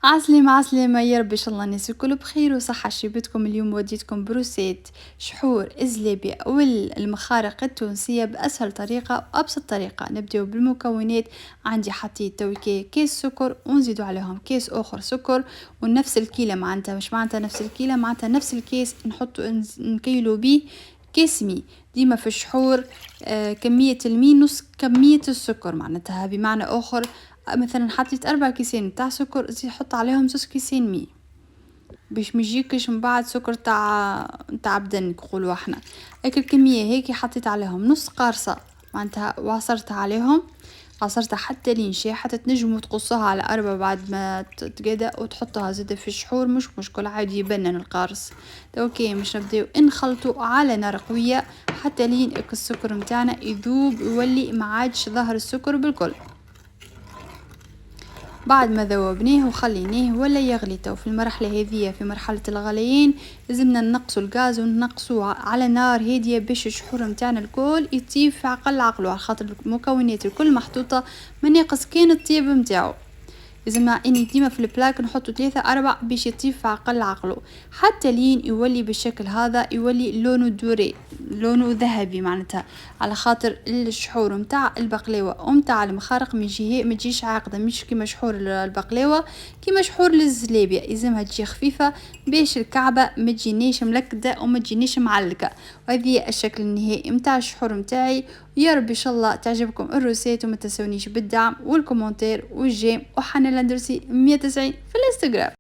عسلامة عسلامة يا رب، إن شاء الله الناس الكل بخير وصحة. جبتكم اليوم وديتكم بروسيت شحور الزلابية والمخارق التونسية بأسهل طريقة وأبسط طريقة. نبدأ بالمكونات. عندي حطيت توكي كيس سكر ونزيدوا عليهم كيس آخر سكر، ونفس الكيلة معناتها مش معناتها نفس الكيلة معناتها نفس الكيس نحطوا نكيلو بيه كيس مي. ديما في الشحور كمية المي نص كمية السكر، معناتها بمعنى آخر مثلا حطيت 4 كيسين تاع سكر، زي حط عليهم 2 كيسين مي باش ميجيكش من بعد سكر تاع بدن نقولوا احنا. هيك الكميه هيك حطيت عليهم نص قارصه، معناتها وعصرتها عليهم، عصرتها حتى لين شاحت. تنجموا تقصوها على 4 بعد ما تقدا وتحطها زاده في الشحور، مش مشكل عادي يبنن القارص. اوكي مش نبداو نخلطوا على نار قويه حتى لين السكر متاعنا يذوب ويولي ما عادش ظهر السكر بالكل. بعد ما ذوبناه وخليناه ولا يغلي، تو في المرحلة هذه في مرحلة الغليان لازمنا ننقصوا الغاز وننقصوه على نار هادية باش الشحور متاعنا الكل يطيب في عقل عقله، على خاطر المكونات الكل محطوطة ما ناقص كان الطيب متاعو. لازم اني ديما في البلاك نحطو 3-4 باش يطيب في عقل عقله حتى لين يولي بالشكل هذا، يولي لونه دوري لونه ذهبي معناتها، على خاطر الشحور متاع البقلاوه ومتاع المخارق ما تجيش عاقده، مش كيما شحور البقلاوه كيما شحور الزلابيه، لازمها تجي خفيفه باش الكعبه ما تجينيش ملكده وما تجينيش معلقه. وهذه الشكل النهائي متاع الشحور متاعي. يا رب ان شاء الله تعجبكم الروسيت، وما تنسونيش بالدعم والكومنتير والجيم وحنا الاندرسي 190 في الانستغرام.